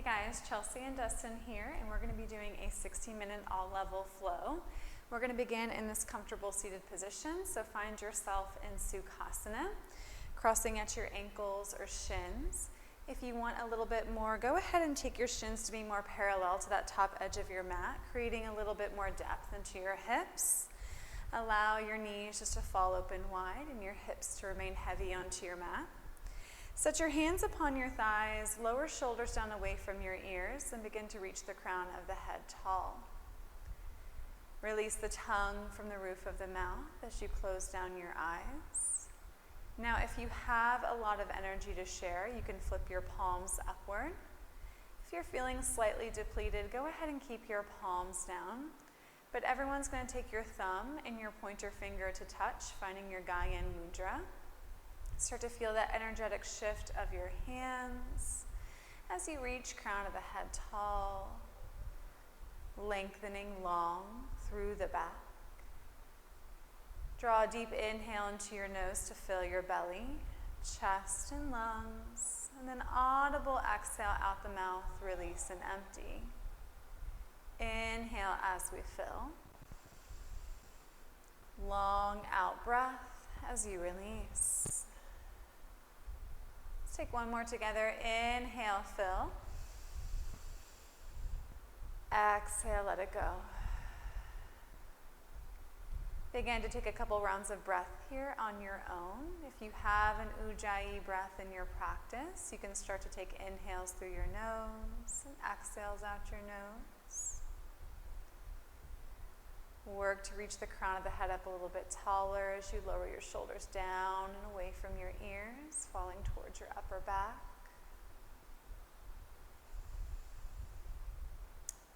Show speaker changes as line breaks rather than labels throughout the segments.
guys, Chelsea and Dustin here, and we're going to be doing a 60-minute all-level flow. We're going to begin in this comfortable seated position, so find yourself in Sukhasana, crossing at your ankles or shins. If you want a little bit more, go ahead and take your shins to be more parallel to that top edge of your mat, creating a little bit more depth into your hips. Allow your knees just to fall open wide and your hips to remain heavy onto your mat. Set your hands upon your thighs, lower shoulders down away from your ears, and begin to reach the crown of the head tall. Release the tongue from the roof of the mouth as you close down your eyes. Now, if you have a lot of energy to share, you can flip your palms upward. If you're feeling slightly depleted, go ahead and keep your palms down. But everyone's going to take your thumb and your pointer finger to touch, finding your Gyan Mudra. Start to feel that energetic shift of your hands as you reach crown of the head tall, lengthening long through the back. Draw a deep inhale into your nose to fill your belly, chest and lungs, and then audible exhale out the mouth, release and empty. Inhale as we fill. Long out breath as you release. Let's take one more together. Inhale, fill. Exhale, let it go. Begin to take a couple rounds of breath here on your own. If you have an Ujjayi breath in your practice, you can start to take inhales through your nose and exhales out your nose. Work to reach the crown of the head up a little bit taller as you lower your shoulders down and away from your ears, falling towards your upper back.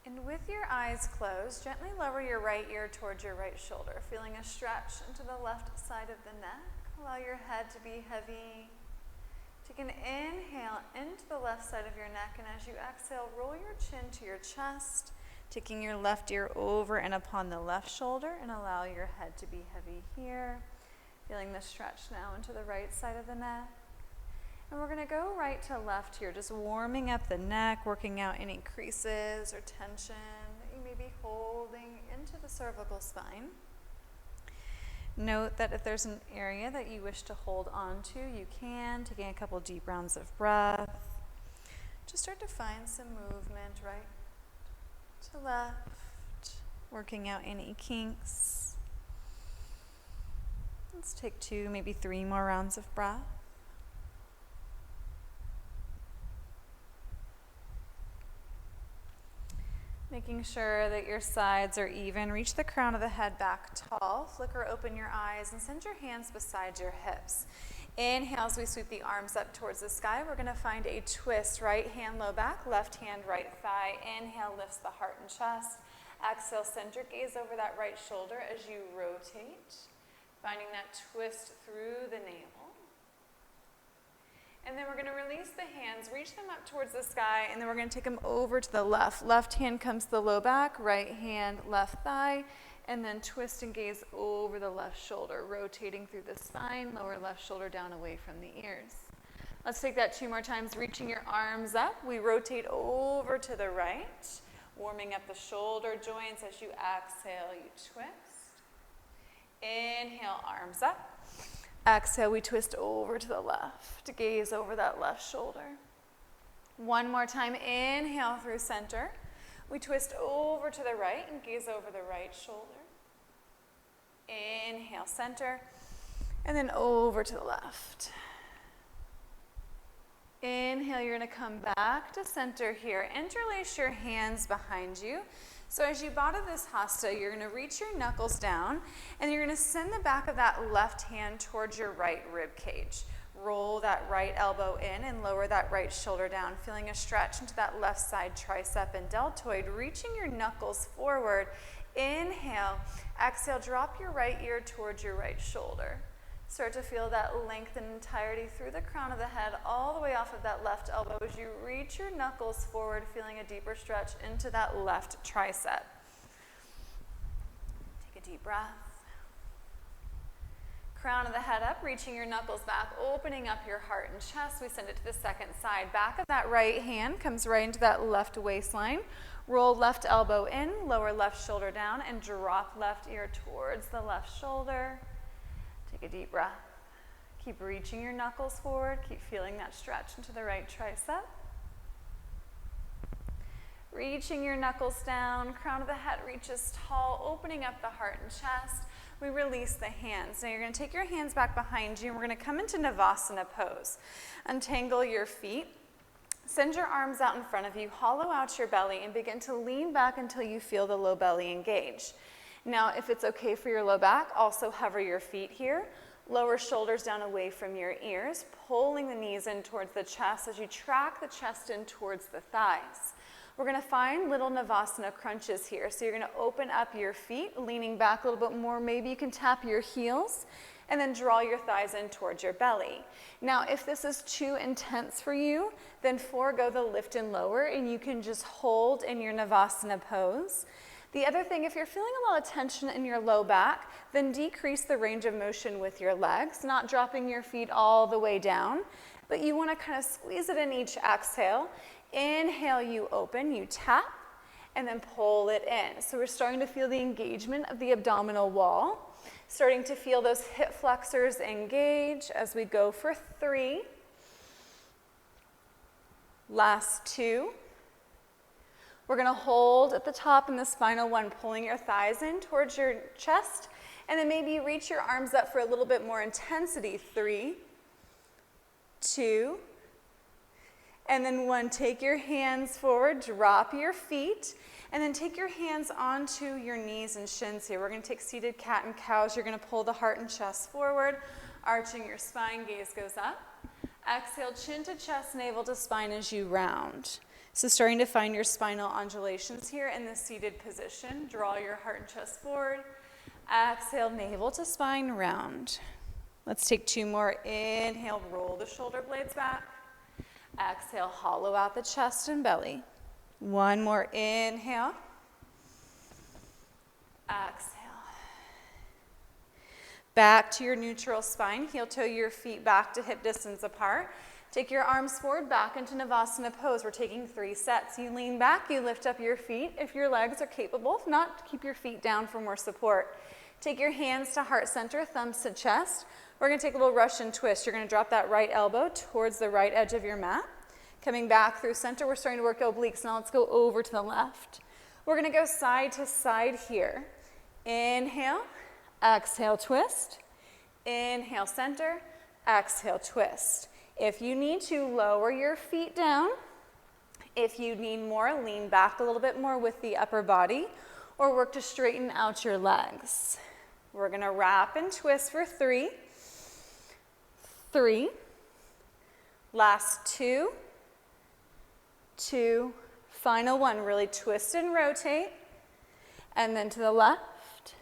And with your eyes closed, gently lower your right ear towards your right shoulder, feeling a stretch into the left side of the neck. Allow your head to be heavy. Take an inhale into the left side of your neck, and as you exhale, roll your chin to your chest, taking your left ear over and upon the left shoulder, and allow your head to be heavy here. Feeling the stretch now into the right side of the neck. And we're going to go right to left here, just warming up the neck, working out any creases or tension that you may be holding into the cervical spine. Note that if there's an area that you wish to hold on to, you can, taking a couple deep rounds of breath. Just start to find some movement right to left, working out any kinks. Let's take 2, maybe 3 more rounds of breath. Making sure that your sides are even. Reach the crown of the head back tall. Flicker open your eyes and send your hands beside your hips. Inhale as we sweep the arms up towards the sky. We're going to find a twist. Right hand low back, left hand right thigh. Inhale lifts the heart and chest. Exhale, center gaze over that right shoulder as you rotate, finding that twist through the navel. And then we're going to release the hands, reach them up towards the sky, and then we're going to take them over to the left. Left hand comes to the low back, right hand, left thigh, and then twist and gaze over the left shoulder, rotating through the spine, lower left shoulder down away from the ears. Let's take that 2 more times, reaching your arms up. We rotate over to the right, warming up the shoulder joints. As you exhale, you twist. Inhale, arms up. Exhale, we twist over to the left, gaze over that left shoulder. One more time, inhale through center. We twist over to the right and gaze over the right shoulder. Inhale, center, and then over to the left. Inhale, you're going to come back to center here. Interlace your hands behind you. So as you Baddha Hasta, you're going to reach your knuckles down, and you're going to send the back of that left hand towards your right rib cage. Roll that right elbow in and lower that right shoulder down, feeling a stretch into that left side tricep and deltoid, reaching your knuckles forward. Inhale, exhale, drop your right ear towards your right shoulder. Start to feel that length and entirety through the crown of the head, all the way off of that left elbow as you reach your knuckles forward, feeling a deeper stretch into that left tricep. Take a deep breath. Crown of the head up, reaching your knuckles back, opening up your heart and chest. We send it to the second side. Back of that right hand comes right into that left waistline. Roll left elbow in, lower left shoulder down, and drop left ear towards the left shoulder. Take a deep breath. Keep reaching your knuckles forward. Keep feeling that stretch into the right tricep. Reaching your knuckles down, crown of the head reaches tall, opening up the heart and chest. We release the hands. Now you're going to take your hands back behind you, and we're going to come into Navasana pose. Untangle your feet. Send your arms out in front of you, hollow out your belly, and begin to lean back until you feel the low belly engage. Now, if it's okay for your low back, also hover your feet here. Lower shoulders down away from your ears, pulling the knees in towards the chest as you track the chest in towards the thighs. We're going to find little Navasana crunches here. So you're going to open up your feet, leaning back a little bit more. Maybe you can tap your heels and then draw your thighs in towards your belly. Now, if this is too intense for you, then forego the lift and lower, and you can just hold in your Navasana pose. The other thing, if you're feeling a lot of tension in your low back, then decrease the range of motion with your legs, not dropping your feet all the way down, but you want to kind of squeeze it in each exhale. Inhale, you open, you tap, and then pull it in. So we're starting to feel the engagement of the abdominal wall, starting to feel those hip flexors engage as we go for 3. Last 2. We're going to hold at the top in this final one, pulling your thighs in towards your chest, and then maybe reach your arms up for a little bit more intensity. 3, 2, and then 1. Take your hands forward, drop your feet, and then take your hands onto your knees and shins here. We're going to take seated cat and cows. You're going to pull the heart and chest forward, arching your spine, gaze goes up. Exhale, chin to chest, navel to spine as you round. So starting to find your spinal undulations here in the seated position. Draw your heart and chest forward. Exhale, navel to spine, round. Let's take 2 more. Inhale, roll the shoulder blades back. Exhale, hollow out the chest and belly. 1 more. Inhale. Exhale. Back to your neutral spine. Heel toe your feet back to hip distance apart. Take your arms forward, back into Navasana pose. We're taking 3 sets. You lean back, you lift up your feet if your legs are capable. If not, keep your feet down for more support. Take your hands to heart center, thumbs to chest. We're going to take a little Russian twist. You're going to drop that right elbow towards the right edge of your mat. Coming back through center, we're starting to work obliques. Now let's go over to the left. We're going to go side to side here. Inhale, exhale, twist. Inhale, center, exhale, twist. If you need to, lower your feet down. If you need more, lean back a little bit more with the upper body, or work to straighten out your legs. We're going to wrap and twist for 3. 3. Last 2. 2. Final 1. Really twist and rotate. And then to the left.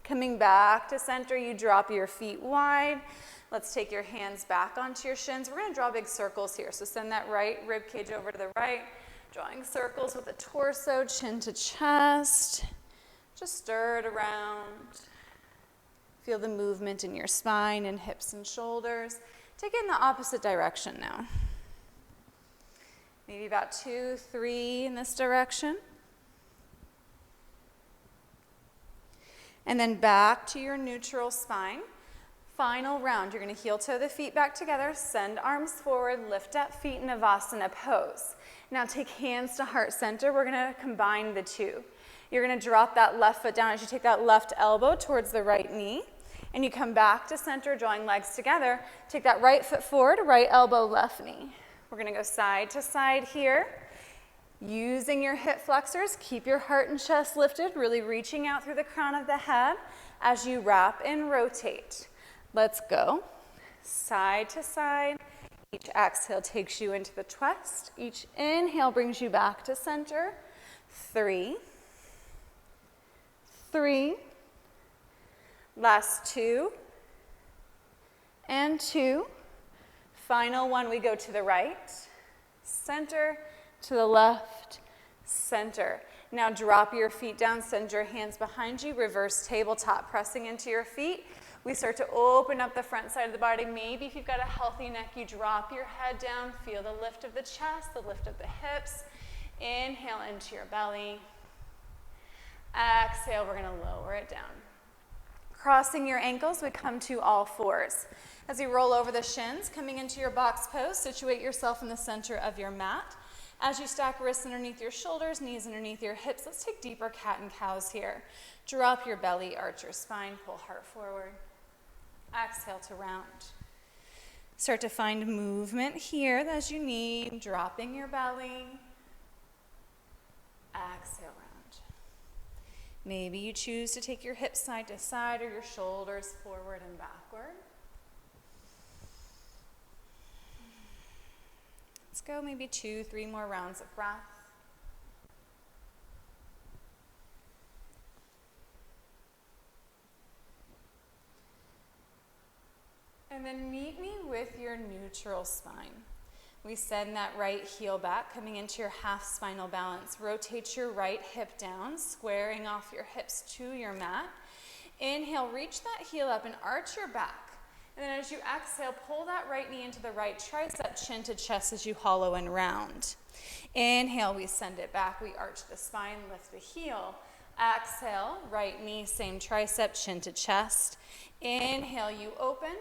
Coming back to center, you drop your feet wide. Let's take your hands back onto your shins. We're going to draw big circles here. So send that right rib cage over to the right. Drawing circles with the torso, chin to chest. Just stir it around. Feel the movement in your spine and hips and shoulders. Take it in the opposite direction now. Maybe about 2, 3 in this direction. And then back to your neutral spine. Final round. You're going to heel toe the feet back together, send arms forward, lift up feet in Navasana pose. Now take hands to heart center. We're going to combine the 2. You're going to drop that left foot down as you take that left elbow towards the right knee. And you come back to center, drawing legs together. Take that right foot forward, right elbow, left knee. We're going to go side to side here. Using your hip flexors, keep your heart and chest lifted, really reaching out through the crown of the head as you wrap and rotate. Let's go. Side to side. Each exhale takes you into the twist. Each inhale brings you back to center. 3. 3. Last 2. And 2. Final 1, we go to the right, center, to the left, center. Now drop your feet down, send your hands behind you, reverse tabletop, pressing into your feet. We start to open up the front side of the body. Maybe if you've got a healthy neck, you drop your head down. Feel the lift of the chest, the lift of the hips. Inhale into your belly. Exhale, we're going to lower it down. Crossing your ankles, we come to all fours. As you roll over the shins, coming into your box pose, situate yourself in the center of your mat. As you stack wrists underneath your shoulders, knees underneath your hips, let's take deeper cat and cows here. Drop your belly, arch your spine, pull heart forward. Exhale to round. Start to find movement here as you need, dropping your belly. Exhale, round. Maybe you choose to take your hips side to side or your shoulders forward and backward. Let's go maybe 2-3 more rounds of breath. And then meet me with your neutral spine. We send that right heel back, coming into your half spinal balance. Rotate your right hip down, squaring off your hips to your mat. Inhale, reach that heel up and arch your back. And then as you exhale, pull that right knee into the right tricep, chin to chest as you hollow and round. Inhale, we send it back. We arch the spine, lift the heel. Exhale, right knee, same tricep, chin to chest. Inhale, you open.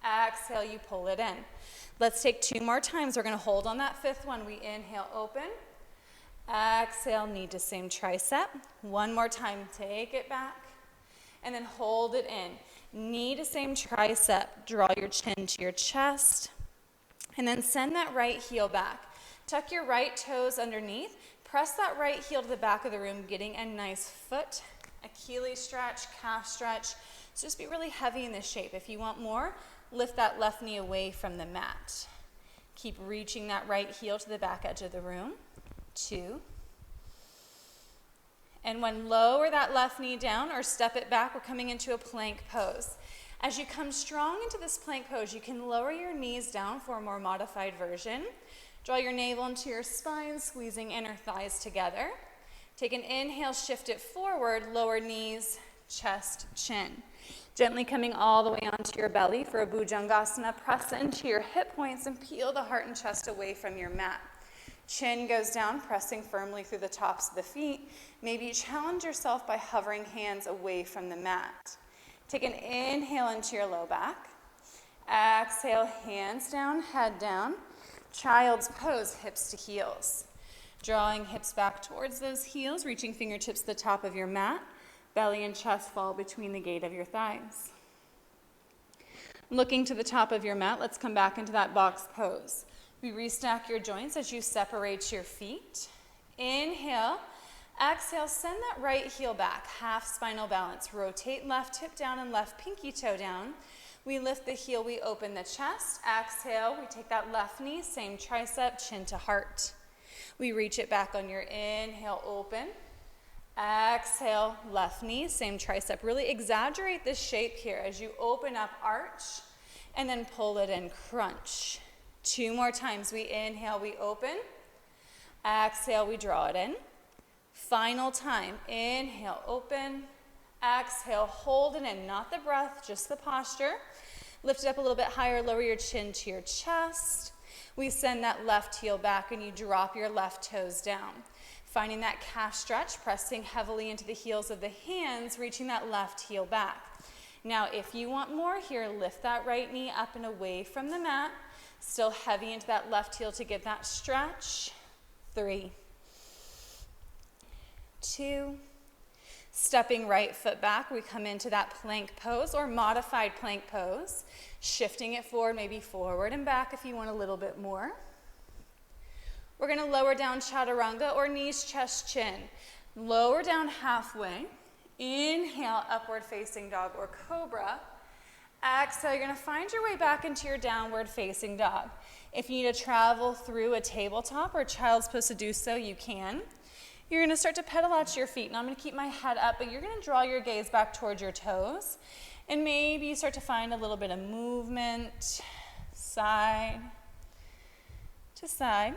Exhale, you pull it in. Let's take 2 more times. We're going to hold on that 5th one. We inhale, open. Exhale, knee to same tricep. 1 more time, take it back. And then hold it in. Knee to same tricep. Draw your chin to your chest. And then send that right heel back. Tuck your right toes underneath. Press that right heel to the back of the room, getting a nice foot, Achilles stretch, calf stretch. So just be really heavy in this shape. If you want more, lift that left knee away from the mat. Keep reaching that right heel to the back edge of the room. 2. And when lower that left knee down or step it back, we're coming into a plank pose. As you come strong into this plank pose, you can lower your knees down for a more modified version. Draw your navel into your spine, squeezing inner thighs together. Take an inhale, shift it forward, lower knees, chest, chin. Gently coming all the way onto your belly for a Bhujangasana. Press into your hip points and peel the heart and chest away from your mat. Chin goes down, pressing firmly through the tops of the feet. Maybe challenge yourself by hovering hands away from the mat. Take an inhale into your low back. Exhale, hands down, head down. Child's pose, hips to heels. Drawing hips back towards those heels, reaching fingertips to the top of your mat. Belly and chest fall between the gate of your thighs. Looking to the top of your mat, let's come back into that box pose. We restack your joints as you separate your feet. Inhale. Exhale, send that right heel back, half spinal balance. Rotate left hip down and left pinky toe down. We lift the heel, we open the chest. Exhale, we take that left knee, same tricep, chin to heart. We reach it back on your inhale, open. Exhale, left knee, same tricep. Really exaggerate this shape here as you open up, arch, and then pull it in, crunch. 2 more times. We inhale, we open. Exhale, we draw it in. Final time. Inhale, open. Exhale, hold it in. Not the breath, just the posture. Lift it up a little bit higher. Lower your chin to your chest. We send that left heel back and you drop your left toes down. Finding that calf stretch, pressing heavily into the heels of the hands, reaching that left heel back. Now, if you want more here, lift that right knee up and away from the mat. Still heavy into that left heel to get that stretch. 3, 2, stepping right foot back, we come into that plank pose or modified plank pose. Shifting it forward, maybe forward and back if you want a little bit more. We're going to lower down chaturanga or knees, chest, chin. Lower down halfway. Inhale, upward facing dog or cobra. Exhale, you're going to find your way back into your downward facing dog. If you need to travel through a tabletop or child's pose to do so, you can. You're going to start to pedal out your feet. Now I'm going to keep my head up, but you're going to draw your gaze back towards your toes. And maybe you start to find a little bit of movement, side to side.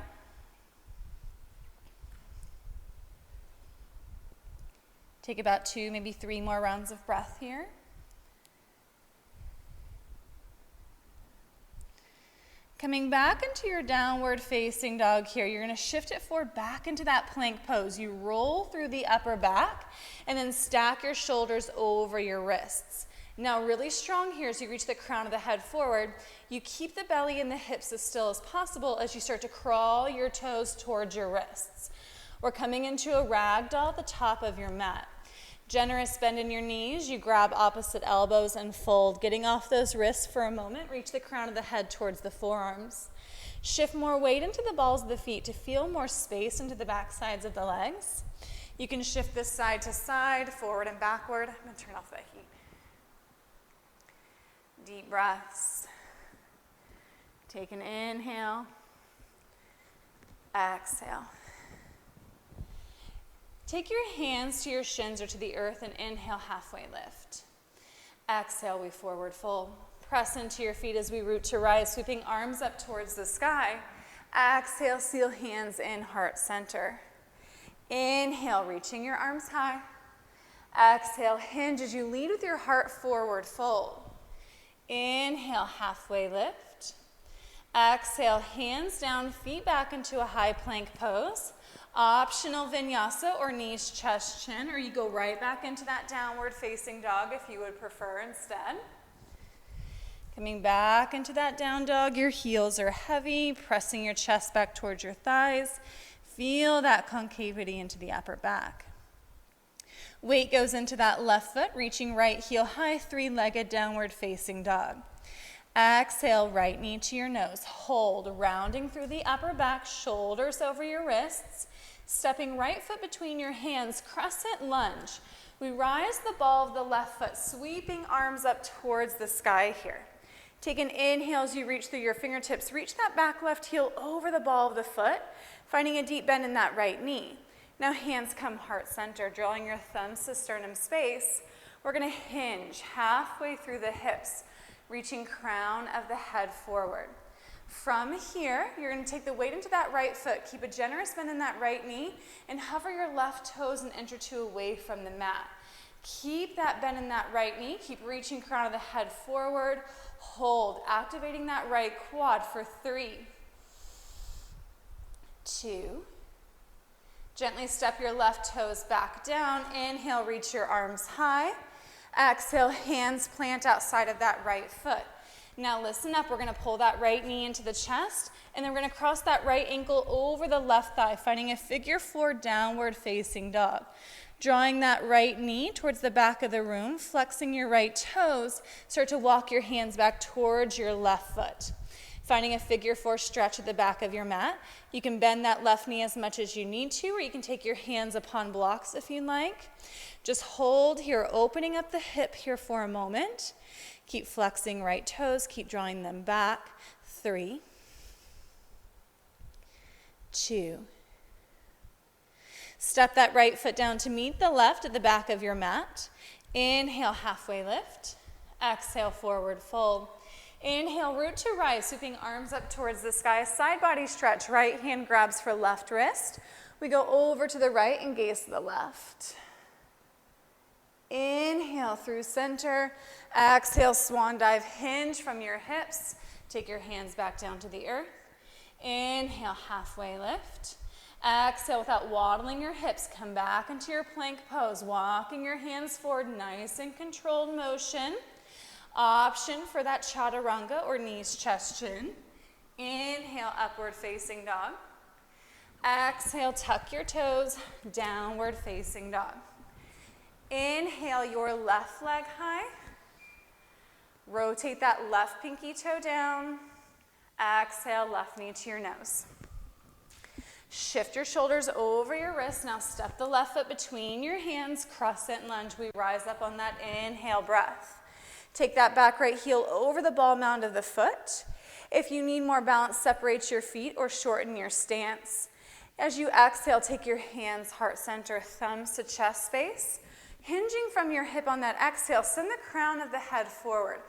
Take about 2, maybe 3 more rounds of breath here.
Coming back into your downward facing dog here, you're going to shift it forward back into that plank pose. You roll through the upper back and then stack your shoulders over your wrists. Now really strong here as you reach the crown of the head forward. You keep the belly and the hips as still as possible as you start to crawl your toes towards your wrists. We're coming into a ragdoll at the top of your mat. Generous bend in your knees, you grab opposite elbows and fold. Getting off those wrists for a moment, reach the crown of the head towards the forearms. Shift more weight into the balls of the feet to feel more space into the back sides of the legs. You can shift this side to side, forward and backward. I'm going to turn off that heat. Deep breaths. Take an inhale. Exhale. Take your hands to your shins or to the earth and inhale, halfway lift. Exhale, we forward fold. Press into your feet as we root to rise, sweeping arms up towards the sky. Exhale, seal hands in heart center. Inhale, reaching your arms high. Exhale, hinge as you lead with your heart forward fold. Inhale, halfway lift. Exhale, hands down, feet back into a high plank pose. Optional vinyasa or knees, chest, chin, or you go right back into that downward facing dog if you would prefer instead. Coming back into that down dog, your heels are heavy, pressing your chest back towards your thighs. Feel that concavity into the upper back. Weight goes into that left foot, reaching right heel high, three-legged downward facing dog. Exhale, right knee to your nose. Hold, rounding through the upper back, shoulders over your wrists. Stepping right foot between your hands, crescent lunge. We rise the ball of the left foot, sweeping arms up towards the sky here. Take an inhale as you reach through your fingertips. Reach that back left heel over the ball of the foot, finding a deep bend in that right knee. Now hands come heart center, drawing your thumbs to sternum space. We're going to hinge halfway through the hips, reaching crown of the head forward. From here, you're going to take the weight into that right foot, keep a generous bend in that right knee, and hover your left toes an inch or two away from the mat. Keep that bend in that right knee, keep reaching crown of the head forward, hold, activating that right quad for 3, 2, gently step your left toes back down, inhale, reach your arms high, exhale, hands plant outside of that right foot. Now listen up, we're going to pull that right knee into the chest, and then we're going to cross that right ankle over the left thigh, finding a figure 4 downward facing dog. Drawing that right knee towards the back of the room, flexing your right toes, start to walk your hands back towards your left foot. Finding a figure 4 stretch at the back of your mat. You can bend that left knee as much as you need to, or you can take your hands upon blocks if you'd like. Just hold here, opening up the hip here for a moment. Keep flexing right toes, keep drawing them back. 3, 2. Step that right foot down to meet the left at the back of your mat. Inhale, halfway lift. Exhale, forward fold. Inhale, root to rise, sweeping arms up towards the sky. Side body stretch, right hand grabs for left wrist. We go over to the right and gaze to the left. Inhale through center. Exhale, swan dive, hinge from your hips. Take your hands back down to the earth. Inhale, halfway lift. Exhale, without waddling your hips, come back into your plank pose, walking your hands forward, nice and controlled motion. Option for that chaturanga or knees, chest, chin. Inhale, upward facing dog. Exhale, tuck your toes, downward facing dog. Inhale your left leg high. Rotate that left pinky toe down. Exhale, left knee to your nose. Shift your shoulders over your wrists. Now step the left foot between your hands, crescent lunge. We rise up on that inhale breath. Take that back right heel over the ball mound of the foot. If you need more balance, separate your feet or shorten your stance. As you exhale, take your hands heart center, thumbs to chest space. Hinging from your hip on that exhale, send the crown of the head forward.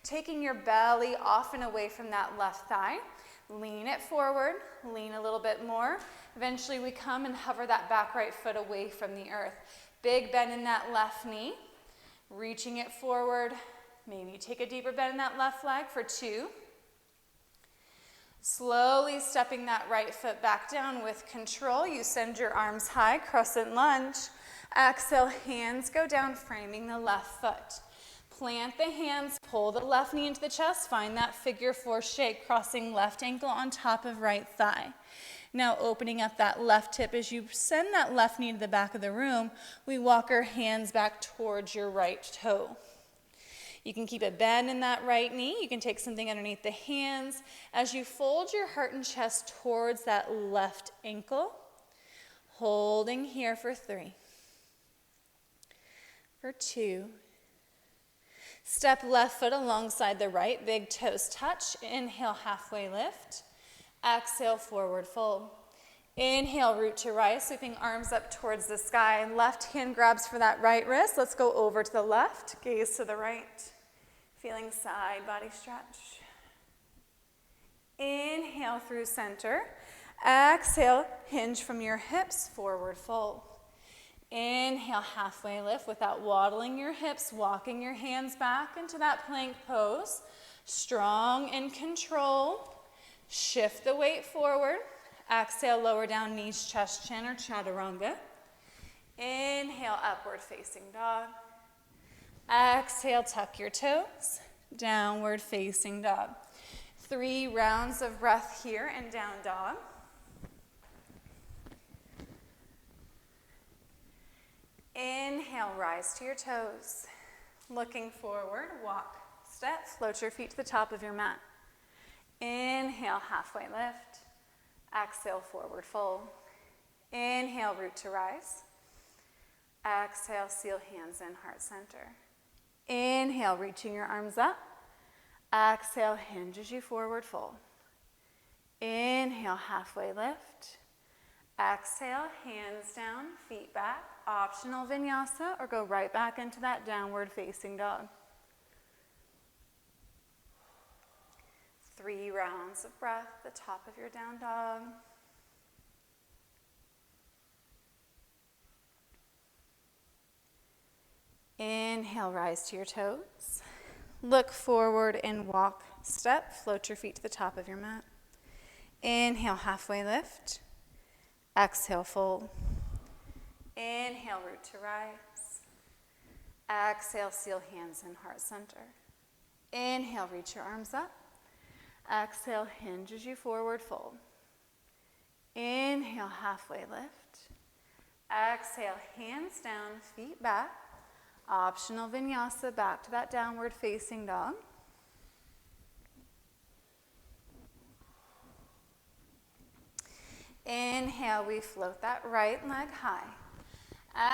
Taking your belly off and away from that left thigh. Lean it forward, lean a little bit more. Eventually we come and hover that back right foot away from the earth. Big bend in that left knee. Reaching it forward. Maybe take a deeper bend in that left leg for 2. Slowly stepping that right foot back down with control. You send your arms high, crescent lunge. Exhale, hands go down, framing the left foot. Plant the hands, pull the left knee into the chest, find that figure four shape, crossing left ankle on top of right thigh. Now opening up that left hip as you send that left knee to the back of the room, we walk our hands back towards your right toe. You can keep a bend in that right knee. You can take something underneath the hands as you fold your heart and chest towards that left ankle. Holding here for 3, for 2. Step left foot alongside the right, big toes touch. Inhale, halfway lift. Exhale, forward fold. Inhale, root to rise, sweeping arms up towards the sky. Left hand grabs for that right wrist. Let's go over to the left, gaze to the right. Feeling side body stretch. Inhale through center. Exhale, hinge from your hips, forward fold. Inhale, halfway lift without waddling your hips, walking your hands back into that plank pose. Strong and control. Shift the weight forward. Exhale, lower down knees, chest, chin, or chaturanga. Inhale, upward facing dog. Exhale, tuck your toes. Downward facing dog. 3 rounds of breath here and down dog. Inhale, rise to your toes. Looking forward, walk, step, float your feet to the top of your mat. Inhale, halfway lift. Exhale, forward fold. Inhale, root to rise. Exhale, seal hands in heart center. Inhale, reaching your arms up. Exhale, hinge as you forward fold. Inhale, halfway lift. Exhale, hands down, feet back. Optional vinyasa, or go right back into that downward facing dog. 3 rounds of breath, the top of your down dog. Inhale, rise to your toes. Look forward and walk, step, float your feet to the top of your mat. Inhale, halfway lift. Exhale, fold. Inhale, root to rise. Exhale, seal hands in heart center. Inhale, reach your arms up. Exhale, hinge as you forward fold. Inhale, halfway lift. Exhale, hands down, feet back. Optional vinyasa, back to that downward facing dog. Inhale, we float that right leg high.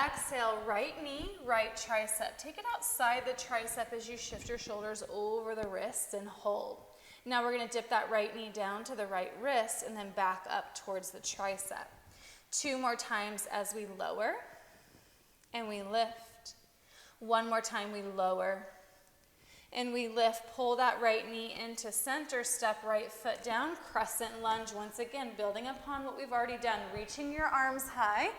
Exhale, right knee, right tricep. Take it outside the tricep as you shift your shoulders over the wrists and hold. Now we're going to dip that right knee down to the right wrist and then back up towards the tricep. 2 more times as we lower and we lift. 1 more time we lower and we lift. Pull that right knee into center, step right foot down, crescent lunge once again, building upon what we've already done. Reaching your arms high.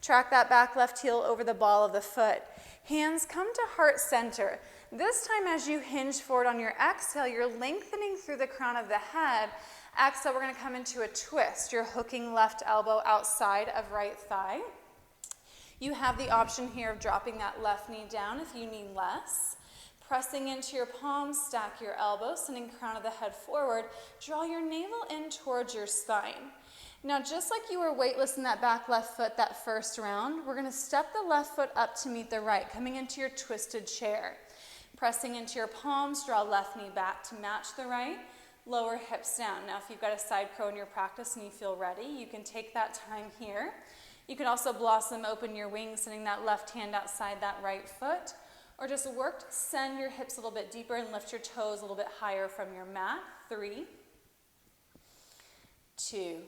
Track that back left heel over the ball of the foot. Hands come to heart center. This time as you hinge forward on your exhale, you're lengthening through the crown of the head. Exhale, we're going to come into a twist. You're hooking left elbow outside of right thigh. You have the option here of dropping that left knee down if you need less. Pressing into your palms, stack your elbows, sending crown of the head forward. Draw your navel in towards your spine. Now, just like you were weightless in that back left foot that first round, we're going to step the left foot up to meet the right, coming into your twisted chair. Pressing into your palms, draw left knee back to match the right, lower hips down. Now, if you've got a side crow in your practice and you feel ready, you can take that time here. You can also blossom open your wings, sending that left hand outside that right foot, or just work to send your hips a little bit deeper and lift your toes a little bit higher from your mat. 3, 2.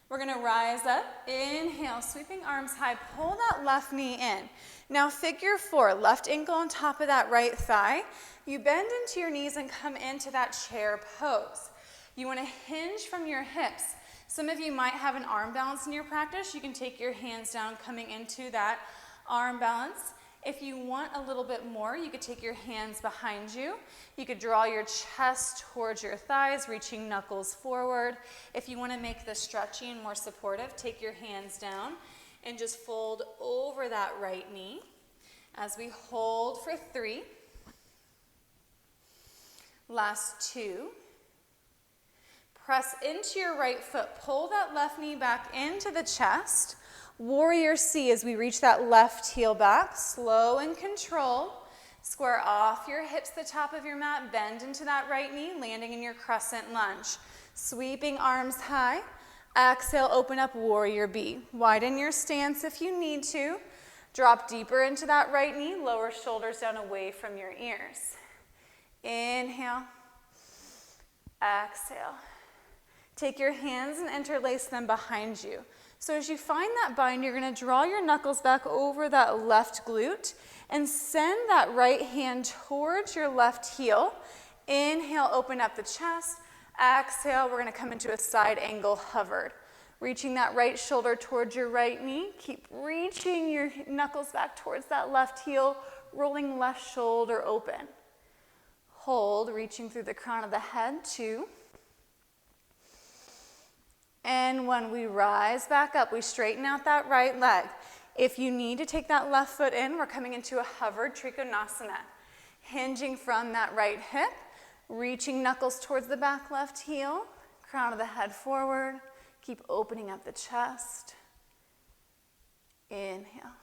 We're going to rise up, inhale, sweeping arms high, pull that left knee in. Now figure 4, left ankle on top of that right thigh. You bend into your knees and come into that chair pose. You want to hinge from your hips. Some of you might have an arm balance in your practice. You can take your hands down coming into that arm balance. If you want a little bit more, you could take your hands behind you. You could draw your chest towards your thighs, reaching knuckles forward. If you want to make this stretchy and more supportive, take your hands down and just fold over that right knee as we hold for 3. Last 2. Press into your right foot. Pull that left knee back into the chest. Warrior C as we reach that left heel back. Slow and control. Square off your hips to the top of your mat. Bend into that right knee, landing in your crescent lunge. Sweeping arms high. Exhale, open up Warrior B. Widen your stance if you need to. Drop deeper into that right knee. Lower shoulders down away from your ears. Inhale. Exhale. Take your hands and interlace them behind you. So as you find that bind, you're going to draw your knuckles back over that left glute and send that right hand towards your left heel. Inhale, open up the chest. Exhale, we're going to come into a side angle hovered. Reaching that right shoulder towards your right knee. Keep reaching your knuckles back towards that left heel, rolling left shoulder open. Hold, reaching through the crown of the head, 2. And when we rise back up, we straighten out that right leg. If you need to take that left foot in, we're coming into a hovered Trikonasana. Hinging from that right hip, reaching knuckles towards the back left heel, crown of the head forward. Keep opening up the chest. Inhale.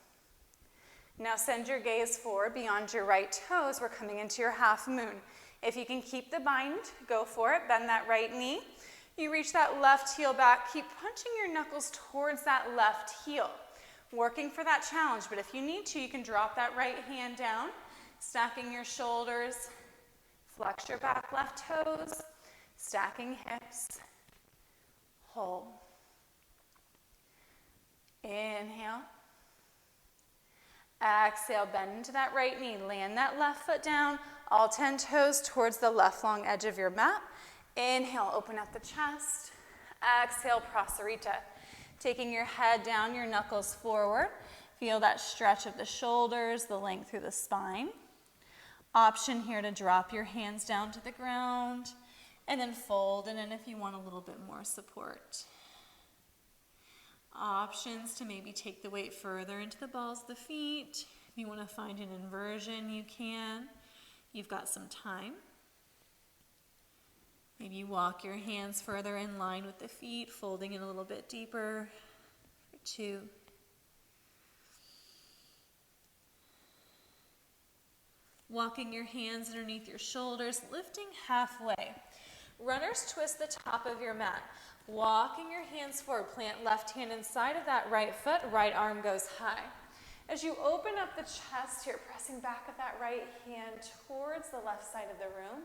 Now send your gaze forward beyond your right toes. We're coming into your half moon. If you can keep the bind, go for it. Bend that right knee. You reach that left heel back. Keep punching your knuckles towards that left heel. Working for that challenge, but if you need to, you can drop that right hand down, stacking your shoulders, flex your back left toes, stacking hips. Hold. Inhale. Exhale, bend into that right knee. Land that left foot down, all 10 toes towards the left long edge of your mat. Inhale, open up the chest. Exhale, Prasarita. Taking your head down, your knuckles forward. Feel that stretch of the shoulders, the length through the spine. Option here to drop your hands down to the ground and then fold in if you want a little bit more support. Options to maybe take the weight further into the balls of the feet. If you want to find an inversion, you can. You've got some time. Maybe you walk your hands further in line with the feet, folding in a little bit deeper for 2. Walking your hands underneath your shoulders, lifting halfway. Runners twist the top of your mat. Walking your hands forward, plant left hand inside of that right foot, right arm goes high. As you open up the chest here, pressing back of that right hand towards the left side of the room.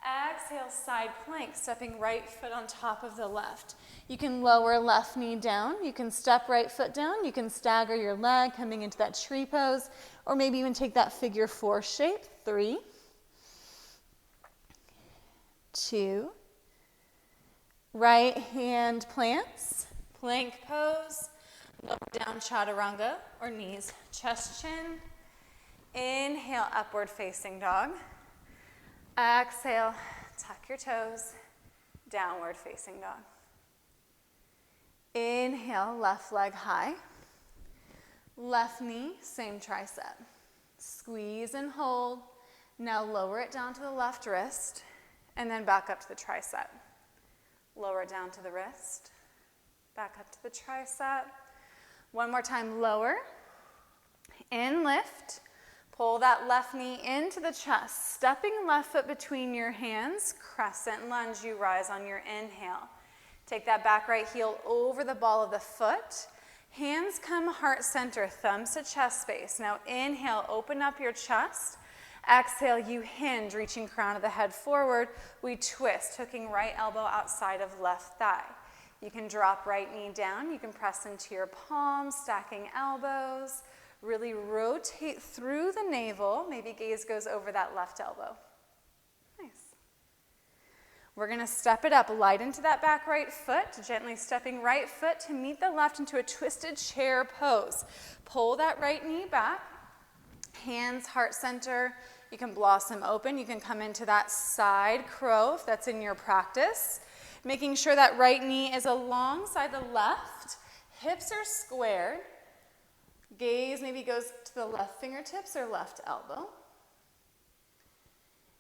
Exhale, side plank, stepping right foot on top of the left. You can lower left knee down. You can step right foot down. You can stagger your leg coming into that tree pose, or maybe even take that figure 4 shape. 3, 2, right hand plants, plank pose, lower down chaturanga or knees, chest, chin. Inhale, upward facing dog. Exhale, tuck your toes, downward facing dog. Inhale, left leg high. Left knee, same tricep. Squeeze and hold. Now lower it down to the left wrist and then back up to the tricep. Lower it down to the wrist, back up to the tricep. One more time, lower, in lift. Pull that left knee into the chest, stepping left foot between your hands, crescent lunge, you rise on your inhale. Take that back right heel over the ball of the foot. Hands come heart center, thumbs to chest space. Now inhale, open up your chest. Exhale, you hinge, reaching crown of the head forward. We twist, hooking right elbow outside of left thigh. You can drop right knee down. You can press into your palms, stacking elbows. Really rotate through the navel. Maybe gaze goes over that left elbow. Nice. We're going to step it up, light into that back right foot, gently stepping right foot to meet the left into a twisted chair pose. Pull that right knee back. Hands, heart center. You can blossom open. You can come into that side crow if that's in your practice. Making sure that right knee is alongside the left. Hips are squared. Gaze maybe goes to the left fingertips or left elbow.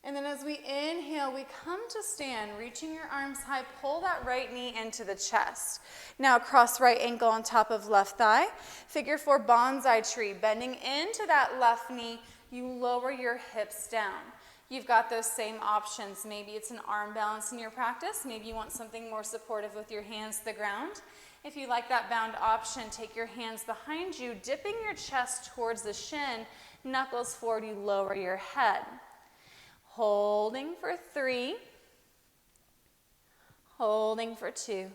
And then as we inhale, we come to stand, reaching your arms high, pull that right knee into the chest. Now cross right ankle on top of left thigh. Figure 4 bonsai tree, bending into that left knee, you lower your hips down. You've got those same options. Maybe it's an arm balance in your practice. Maybe you want something more supportive with your hands to the ground. If you like that bound option, take your hands behind you, dipping your chest towards the shin, knuckles forward, you lower your head. Holding for 3, holding for 2.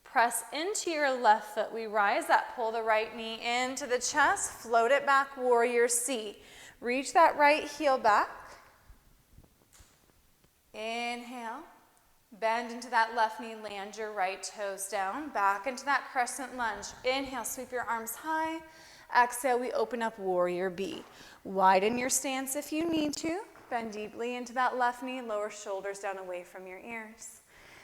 Press into your left foot. We rise up, pull the right knee into the chest, float it back, warrior C. Reach that right heel back. Inhale, bend into that left knee, land your right toes down, back into that crescent lunge. Inhale, sweep your arms high. Exhale, we open up warrior B. Widen your stance if you need to. Bend deeply into that left knee, lower shoulders down away from your ears.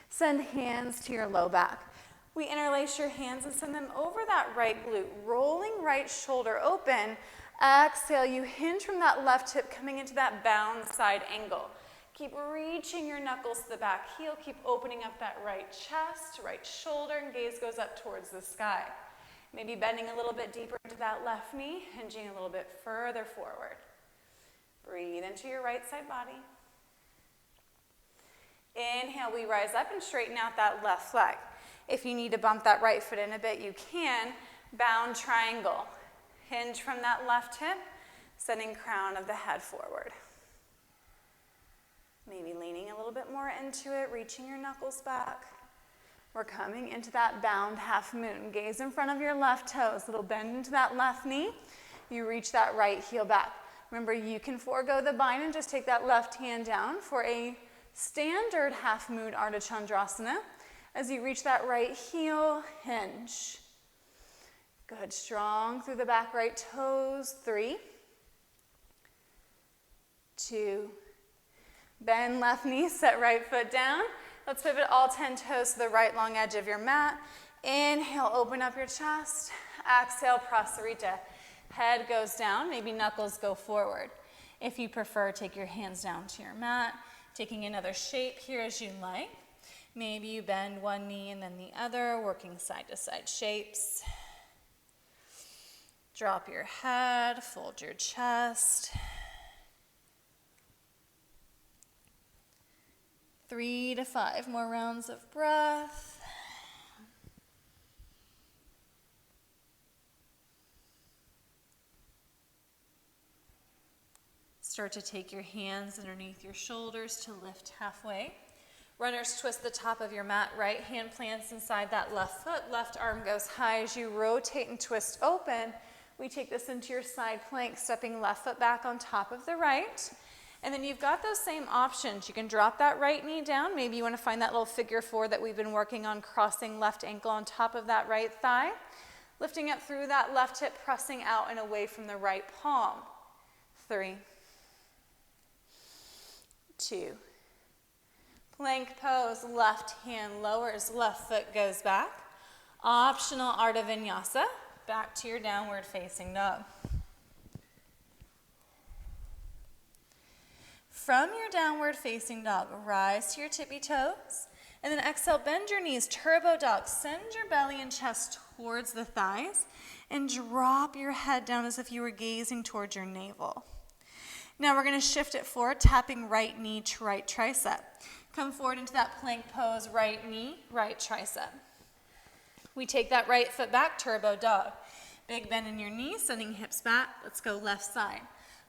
Send hands to your low back. We interlace your hands and send them over that right glute, rolling right shoulder open. Exhale, you hinge from that left hip, coming into that bound side angle. Keep reaching your knuckles to the back heel. Keep opening up that right chest, right shoulder, and gaze goes up towards the sky. Maybe bending a little bit deeper into that left knee, hinging a little bit further forward. Breathe into your right side body. Inhale, we rise up and straighten out that left leg. If you need to bump that right foot in a bit, you can. Bound triangle. Hinge from that left hip, sending crown of the head forward. Maybe leaning a little bit more into it, reaching your knuckles back. We're coming into that bound half moon. Gaze in front of your left toes. Little bend into that left knee. You reach that right heel back. Remember, you can forego the bind and just take that left hand down for a standard half moon Ardha Chandrasana. As you reach that right heel, hinge. Good, strong through the back right toes. 3, 2, bend left knee, set right foot down. Let's pivot all 10 toes to the right long edge of your mat. Inhale, open up your chest. Exhale, prasarita. Head goes down, maybe knuckles go forward. If you prefer, take your hands down to your mat, taking another shape here as you like. Maybe you bend one knee and then the other, working side to side shapes. Drop your head, fold your chest. 3 to 5 more rounds of breath. Start to take your hands underneath your shoulders to lift halfway. Runners twist the top of your mat. Right hand plants inside that left foot. Left arm goes high as you rotate and twist open. We take this into your side plank, stepping left foot back on top of the right. And then you've got those same options. You can drop that right knee down. Maybe you want to find that little figure 4 that we've been working on, crossing left ankle on top of that right thigh. Lifting up through that left hip, pressing out and away from the right palm. 3, 2. Plank pose, left hand lowers, left foot goes back. Optional Ardha Vinyasa, back to your downward facing dog. From your downward facing dog, rise to your tippy toes, and then exhale, bend your knees, turbo dog. Send your belly and chest towards the thighs, and drop your head down as if you were gazing towards your navel. Now we're going to shift it forward, tapping right knee to right tricep. Come forward into that plank pose, right knee, right tricep. We take that right foot back, turbo dog. Big bend in your knees, sending hips back. Let's go left side.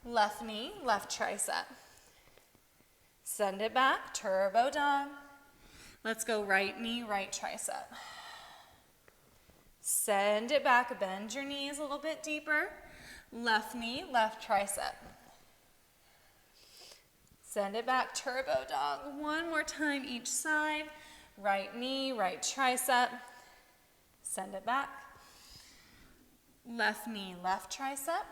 Left knee, left tricep. Send it back, turbo dog. Let's go right knee, right tricep. Send it back, bend your knees a little bit deeper. Left knee, left tricep. Send it back, turbo dog. One more time each side. Right knee, right tricep. Send it back. Left knee, left tricep.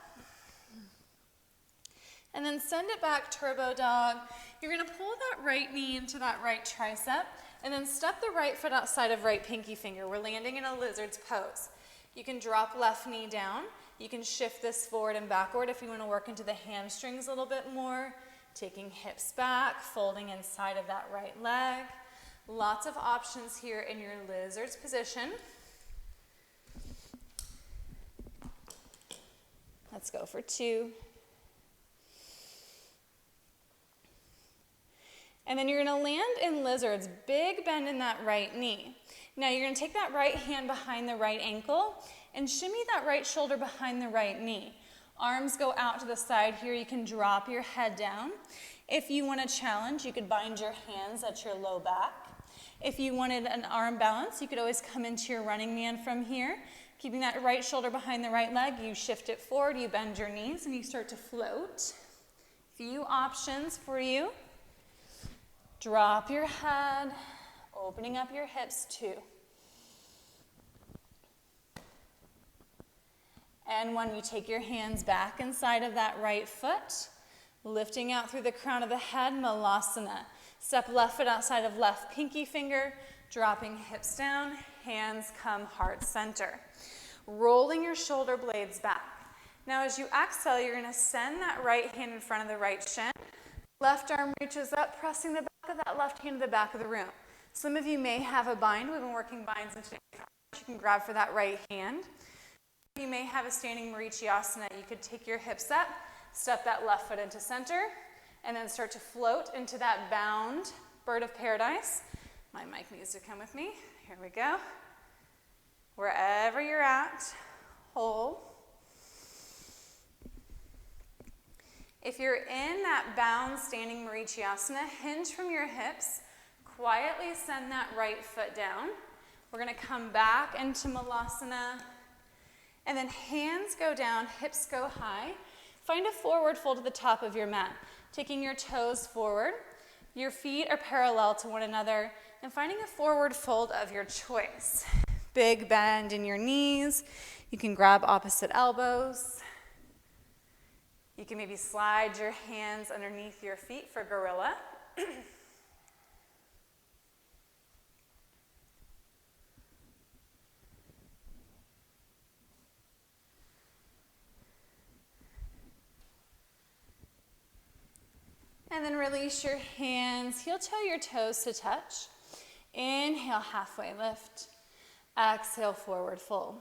And then send it back, turbo dog. You're gonna pull that right knee into that right tricep and then step the right foot outside of right pinky finger. We're landing in a lizard's pose. You can drop left knee down. You can shift this forward and backward if you wanna work into the hamstrings a little bit more. Taking hips back, folding inside of that right leg. Lots of options here in your lizard's position. Let's go for 2. And then you're gonna land in lizards, big bend in that right knee. Now you're gonna take that right hand behind the right ankle and shimmy that right shoulder behind the right knee. Arms go out to the side here. You can drop your head down. If you want to challenge, you could bind your hands at your low back. If you wanted an arm balance, you could always come into your running man from here. Keeping that right shoulder behind the right leg, you shift it forward, you bend your knees, and you start to float. Few options for you. Drop your head, opening up your hips, 2. And when you take your hands back inside of that right foot, lifting out through the crown of the head, Malasana. Step left foot outside of left pinky finger, dropping hips down, hands come heart center. Rolling your shoulder blades back. Now as you exhale, you're gonna send that right hand in front of the right shin. Left arm reaches up, pressing the back of that left hand to the back of the room. Some of you may have a bind. We've been working binds in today's class. You can grab for that right hand. You may have a standing Marichiasana. You could take your hips up, step that left foot into center, and then start to float into that bound bird of paradise. My mic needs to come with me. Here we go. Wherever you're at, hold. If you're in that bound standing Marichiasana, hinge from your hips, quietly send that right foot down. We're gonna come back into Malasana, and then hands go down, hips go high. Find a forward fold at the top of your mat, taking your toes forward. Your feet are parallel to one another, and finding a forward fold of your choice. Big bend in your knees. You can grab opposite elbows. You can maybe slide your hands underneath your feet for gorilla. And then release your hands, heel toe your toes to touch. Inhale, halfway lift. Exhale, forward fold.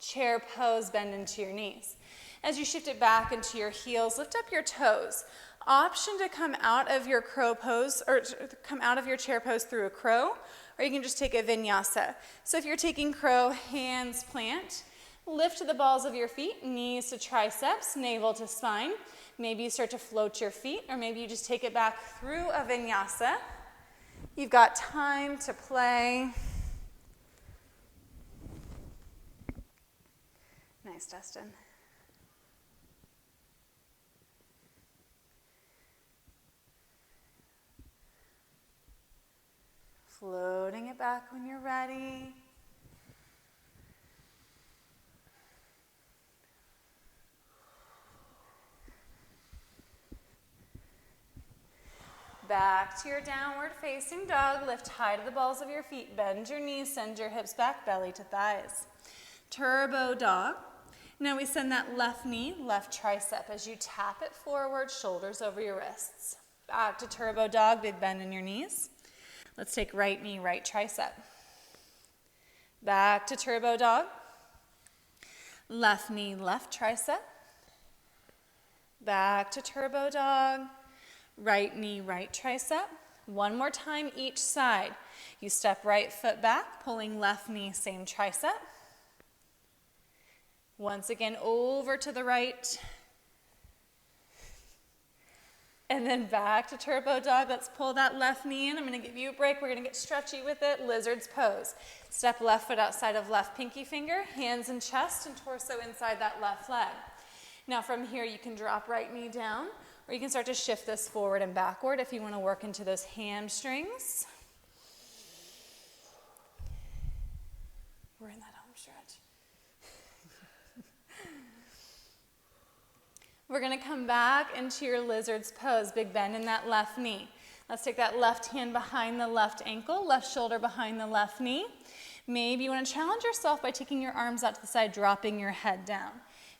Chair pose, bend into your knees. As you shift it back into your heels, lift up your toes. Option to come out of your crow pose, or come out of your chair pose through a crow, or you can just take a vinyasa. So if you're taking crow, hands plant. Lift the balls of your feet, knees to triceps, navel to spine. Maybe you start to float your feet, or maybe you just take it back through a vinyasa. You've got time to play. Nice, Dustin. Floating it back when you're ready. Back to your downward facing dog. Lift high to the balls of your feet. Bend your knees, send your hips back, belly to thighs. Turbo dog. Now we send that left knee, left tricep as you tap it forward, shoulders over your wrists. Back to turbo dog, big bend in your knees. Let's take right knee, right tricep. Back to turbo dog. Left knee, left tricep. Back to turbo dog. Right knee, right tricep. One more time each side. You step right foot back, pulling left knee, same tricep. Once again, over to the right. And then back to turbo dog. Let's pull that left knee in. I'm going to give you a break. We're going to get stretchy with it. Lizard's pose. Step left foot outside of left pinky finger. Hands and chest and torso inside that left leg. Now from here, you can drop right knee down, or you can start to shift this forward and backward if you want to work into those hamstrings. We're in that home stretch. We're gonna come back into your lizard's pose, big bend in that left knee. Let's take that left hand behind the left ankle, left shoulder behind the left knee. Maybe you wanna challenge yourself by taking your arms out to the side, dropping your head down.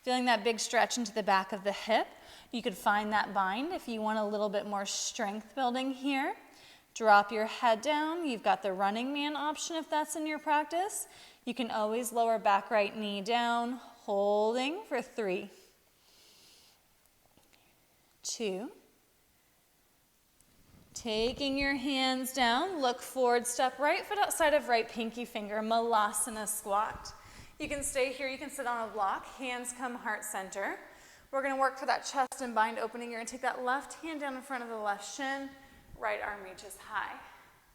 Feeling that big stretch into the back of the hip. You could find that bind if you want a little bit more strength building here. Drop your head down. You've got the running man option if that's in your practice. You can always lower back right knee down, holding for 3, 2. Taking your hands down, look forward, step right foot outside of right pinky finger, Malasana squat. You can stay here, you can sit on a block, hands come heart center. We're gonna work for that chest and bind opening. You're gonna take that left hand down in front of the left shin, right arm reaches high.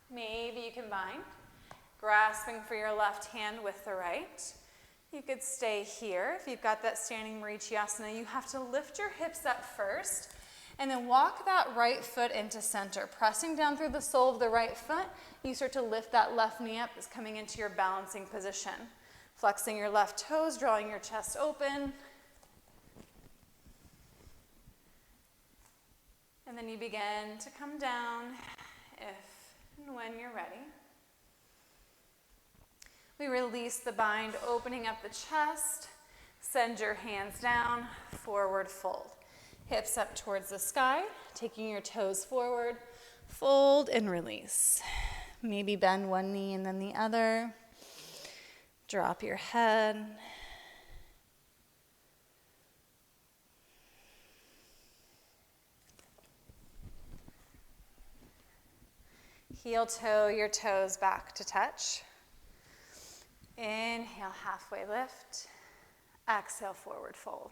Maybe you can bind, grasping for your left hand with the right. You could stay here. If you've got that standing Vinyasa, you have to lift your hips up first and then walk that right foot into center. Pressing down through the sole of the right foot, you start to lift that left knee up. It's coming into your balancing position. Flexing your left toes, drawing your chest open. And then you begin to come down if and when you're ready. We release the bind, opening up the chest. Send your hands down, forward fold. Hips up towards the sky, taking your toes forward. Fold and release. Maybe bend one knee and then the other. Drop your head. Heel toe your toes back to touch. Inhale, halfway lift. Exhale, forward fold.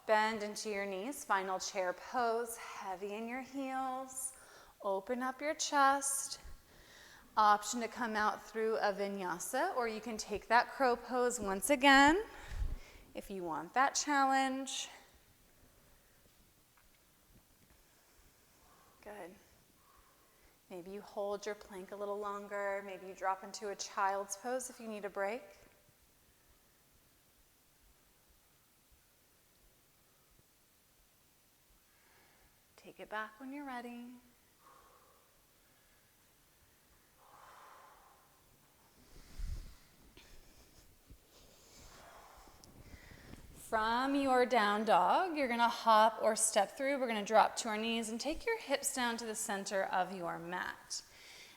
Bend into your knees, final chair pose, heavy in your heels. Open up your chest. Option to come out through a vinyasa, or you can take that crow pose once again if you want that challenge. Good. Maybe you hold your plank a little longer. Maybe you drop into a child's pose if you need a break. Take it back when you're ready. From your down dog, you're gonna hop or step through. We're gonna drop to our knees and take your hips down to the center of your mat.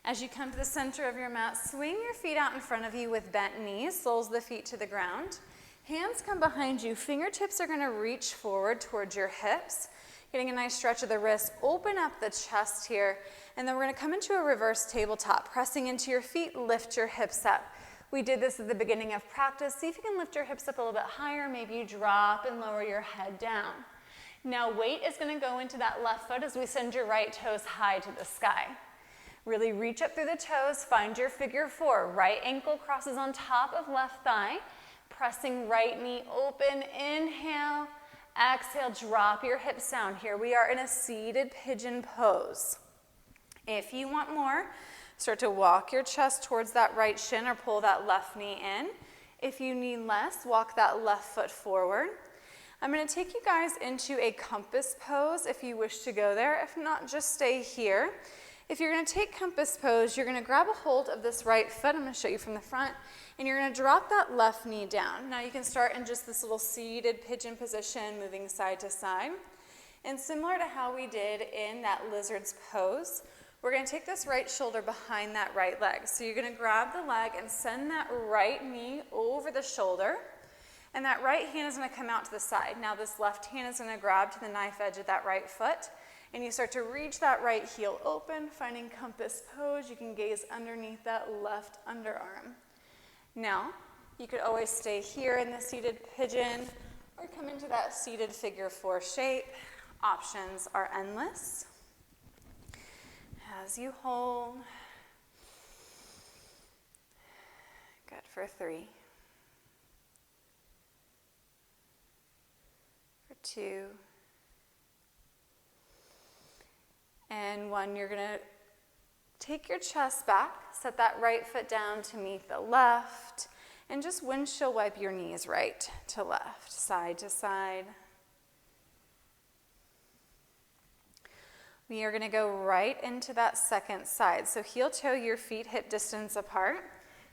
As you come to the center of your mat, swing your feet out in front of you with bent knees, soles of the feet to the ground. Hands come behind you. Fingertips are gonna reach forward towards your hips, getting a nice stretch of the wrist. Open up the chest here, and then we're gonna come into a reverse tabletop. Pressing into your feet, lift your hips up. We did this at the beginning of practice. See if you can lift your hips up a little bit higher. Maybe you drop and lower your head down. Now weight is gonna go into that left foot as we send your right toes high to the sky. Really reach up through the toes, find your figure 4. Right ankle crosses on top of left thigh. Pressing right knee open, inhale. Exhale, drop your hips down. Here we are in a seated pigeon pose. If you want more, start to walk your chest towards that right shin or pull that left knee in. If you need less, walk that left foot forward. I'm going to take you guys into a compass pose if you wish to go there. If not, just stay here. If you're going to take compass pose, you're going to grab a hold of this right foot. I'm going to show you from the front. And you're going to drop that left knee down. Now you can start in just this little seated pigeon position, moving side to side. And similar to how we did in that lizard's pose, we're going to take this right shoulder behind that right leg. So you're going to grab the leg and send that right knee over the shoulder. And that right hand is going to come out to the side. Now this left hand is going to grab to the knife edge of that right foot. And you start to reach that right heel open, finding compass pose. You can gaze underneath that left underarm. Now, you could always stay here in the seated pigeon or come into that seated figure 4 shape. Options are endless. As you hold, good for 3, for 2, and 1. You're going to take your chest back, set that right foot down to meet the left, and just windshield wipe your knees right to left, side to side.
We are going to go right into that second side. So heel toe your feet hip distance apart.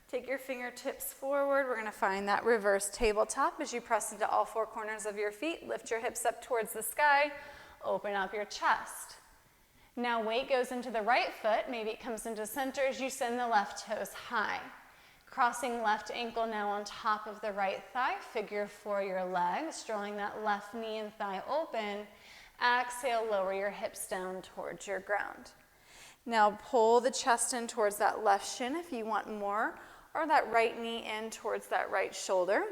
Take your fingertips forward. We're going to find that reverse tabletop as you press into all four corners of your feet. Lift your hips up towards the sky. Open up your chest. Now weight goes into the right foot. Maybe it comes into center as you send the left toes high. Crossing left ankle now on top of the right thigh. Figure four your legs, drawing that left knee and thigh open. Exhale, lower your hips down towards your ground. Now pull the chest in towards that left shin if you want more, or that right knee in towards that right shoulder.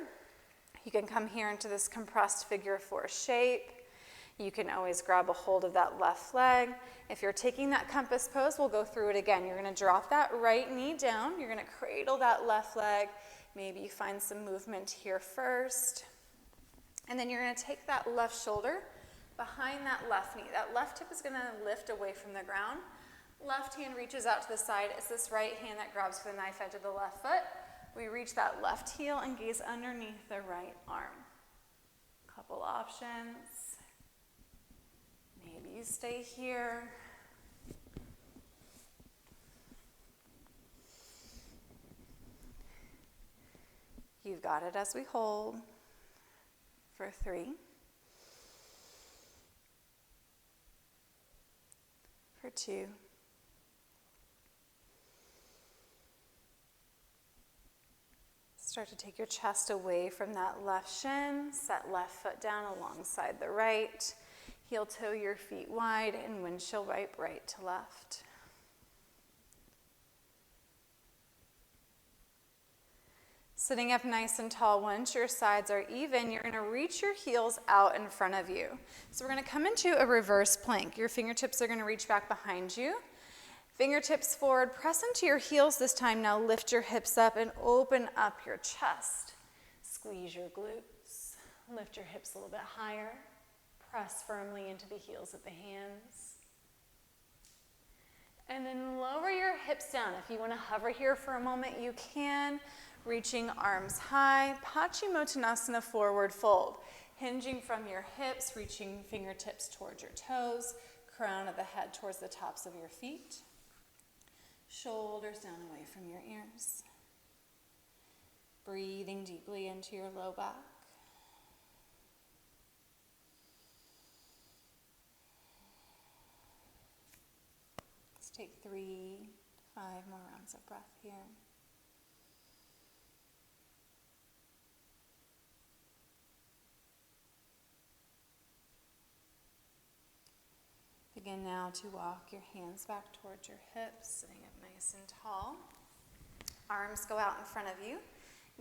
You can come here into this compressed figure four shape. You can always grab a hold of that left leg. If you're taking that compass pose, we'll go through it again. You're going to drop that right knee down. You're going to cradle that left leg. Maybe you find some movement here first. And then you're going to take that left shoulder behind that left knee. That left hip is going to lift away from the ground. Left hand reaches out to the side. It's this right hand that grabs for the knife edge of the left foot. We reach that left heel and gaze underneath the right arm. Couple options. Maybe you stay here. You've got it as we hold for 3, for 2, start to take your chest away from that left shin, set left foot down alongside the right. Heel toe your feet wide and windshield wipe right to left. Sitting up nice and tall, once your sides are even, you're going to reach your heels out in front of you. So we're going to come into a reverse plank. Your fingertips are going to reach back behind you. Fingertips forward, press into your heels this time. Now lift your hips up and open up your chest. Squeeze your glutes. Lift your hips a little bit higher. Press firmly into the heels of the hands. And then lower your hips down. If you want to hover here for a moment, you can. Reaching arms high. Paschimottanasana, forward fold. Hinging from your hips, reaching fingertips towards your toes. Crown of the head towards the tops of your feet. Shoulders down away from your ears. Breathing deeply into your low back. Let's take 3 to 5 more rounds of breath here. Begin now to walk your hands back towards your hips, sitting up nice and tall. Arms go out in front of you.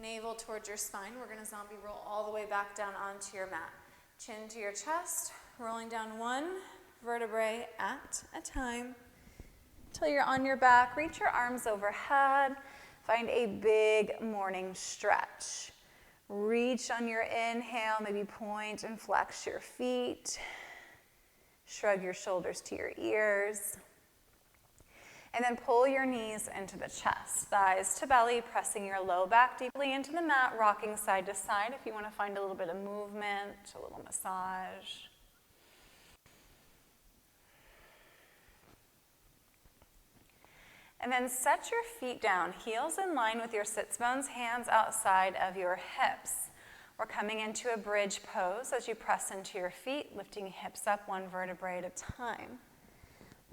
Navel towards your spine. We're going to zombie roll all the way back down onto your mat. Chin to your chest, rolling down 1 vertebrae at a time. Until you're on your back, reach your arms overhead. Find a big morning stretch. Reach on your inhale, maybe point and flex your feet. Shrug your shoulders to your ears. And then pull your knees into the chest, thighs to belly, pressing your low back deeply into the mat, rocking side to side if you want to find a little bit of movement, a little massage. And then set your feet down, heels in line with your sits bones, hands outside of your hips. We're coming into a bridge pose as you press into your feet, lifting hips up 1 vertebrae at a time.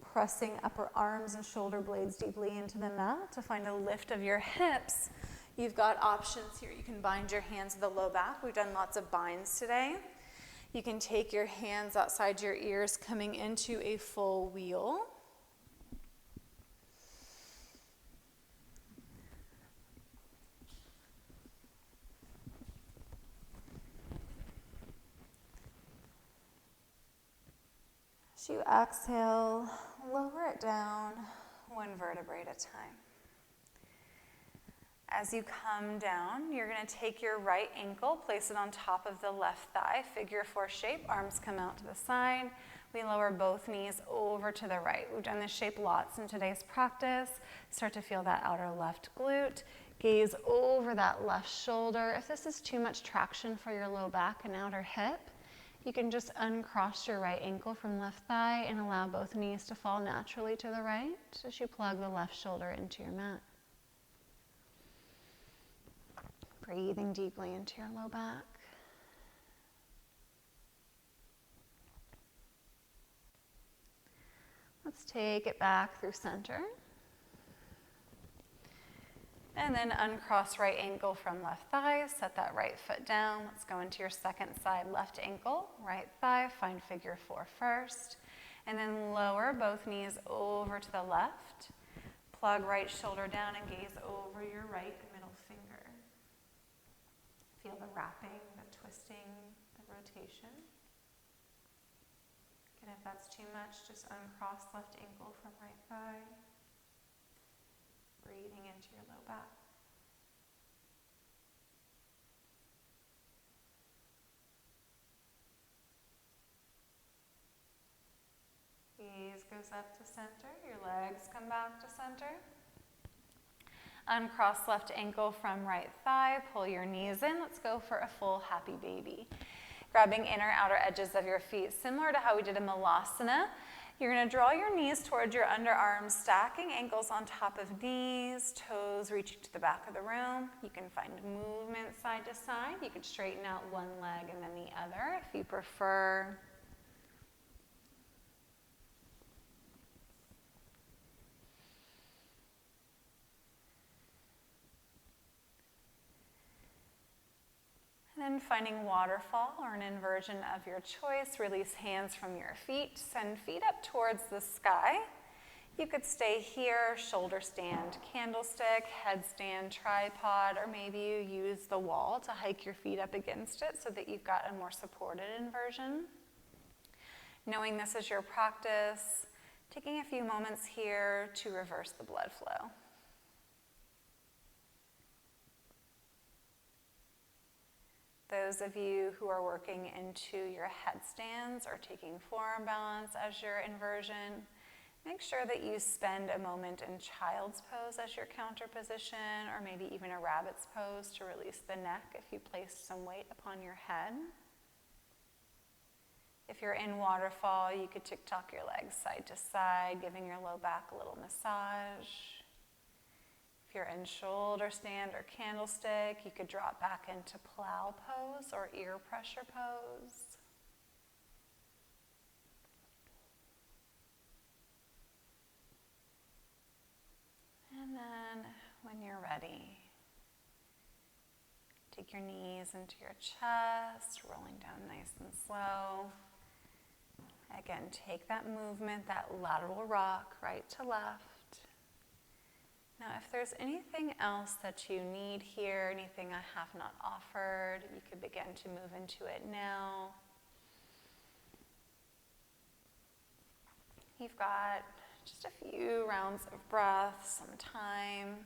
Pressing upper arms and shoulder blades deeply into the mat to find a lift of your hips. You've got options here. You can bind your hands to the low back. We've done lots of binds today. You can take your hands outside your ears, coming into a full wheel. As you exhale, lower it down 1 vertebrae at a time. As you come down, you're going to take your right ankle, place it on top of the left thigh, figure 4 shape, arms come out to the side. We lower both knees over to the right. We've done this shape lots in today's practice. Start to feel that outer left glute. Gaze over that left shoulder. If this is too much traction for your low back and outer hip, You can just uncross your right ankle from left thigh and allow both knees to fall naturally to the right as you plug the left shoulder into your mat. Breathing deeply into your low back. Let's take it back through center. And then uncross right ankle from left thigh, set that right foot down. Let's go into your second side left ankle, right thigh, find figure 4 first. And then lower both knees over to the left. Plug right shoulder down and gaze over your right middle finger. Feel the wrapping, the twisting, the rotation. And if that's too much, just uncross left ankle from right thigh. Breathing into your low back. Gaze goes up to center, your legs come back to center. Uncross left ankle from right thigh, pull your knees in. Let's go for a full happy baby. Grabbing inner outer edges of your feet, similar to how we did a Malasana. You're going to draw your knees towards your underarms, stacking ankles on top of knees, toes reaching to the back of the room. You can find movement side to side. You could straighten out one leg and then the other if you prefer. And then finding waterfall or an inversion of your choice. Release hands from your feet. Send feet up towards the sky. You could stay here, shoulder stand, candlestick, headstand, tripod, or maybe you use the wall to hike your feet up against it so that you've got a more supported inversion. Knowing this is your practice, taking a few moments here to reverse the blood flow. Those of you who are working into your headstands or taking forearm balance as your inversion, make sure that you spend a moment in child's pose as your counter position, or maybe even a rabbit's pose to release the neck if you placed some weight upon your head. If you're in waterfall, you could tick-tock your legs side to side, giving your low back a little massage. If you're in shoulder stand or candlestick, you could drop back into plow pose or ear pressure pose. And then when you're ready, take your knees into your chest, rolling down nice and slow. Again, take that movement, that lateral rock, right to left. Now, if there's anything else that you need here, anything I have not offered, you could begin to move into it now. You've got just a few rounds of breath, some time.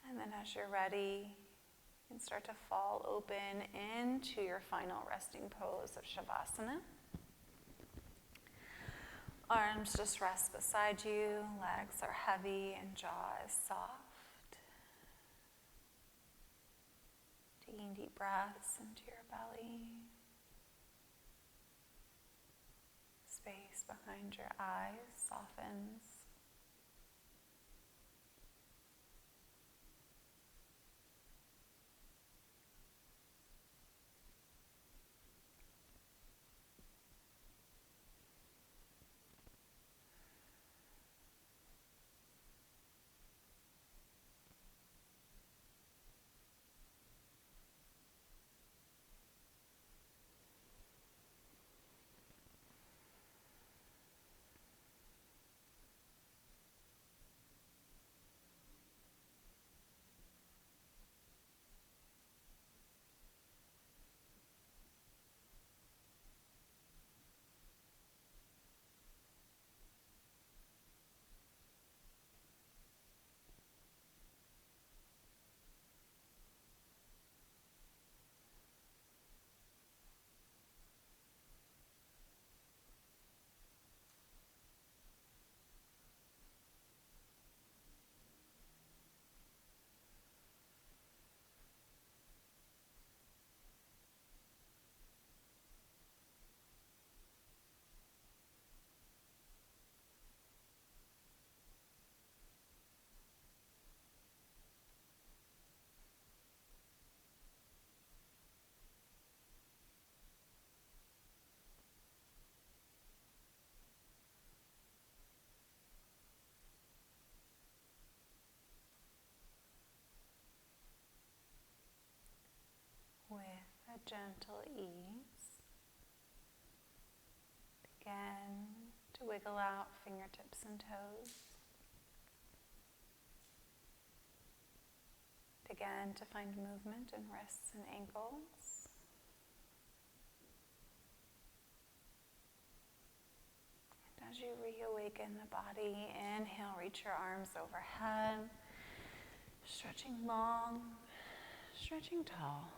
And then as you're ready, you can start to fall open into your final resting pose of Shavasana. Arms just rest beside you, legs are heavy, and jaw is soft. Taking deep breaths into your belly. Space behind your eyes softens. with gentle ease. Begin to wiggle out fingertips and toes. Begin to find movement in wrists and ankles. And as you reawaken the body, inhale, reach your arms overhead, stretching long, stretching tall.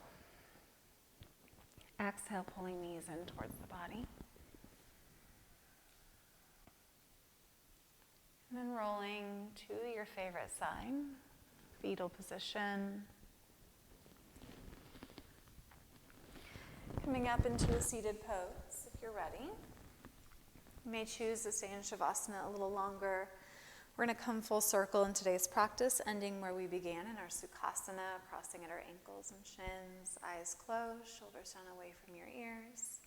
Exhale, pulling knees in towards the body. And then rolling to your favorite side, fetal position. Coming up into a seated pose if you're ready. You may choose to stay in Shavasana a little longer. We're going to come full circle in today's practice, ending where we began in our Sukhasana, crossing at our ankles and shins, eyes closed, shoulders down away from your ears.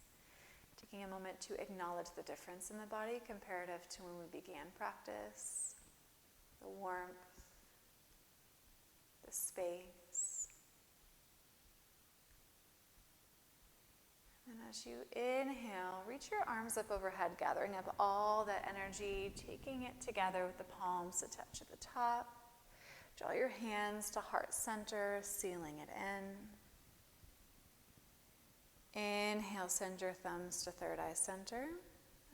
Taking a moment to acknowledge the difference in the body comparative to when we began practice. The warmth, the space. And as you inhale, reach your arms up overhead, gathering up all that energy, taking it together with the palms to touch at the top. Draw your hands to heart center, sealing it in. Inhale, send your thumbs to third eye center.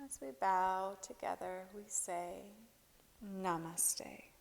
As we bow together, we say Namaste.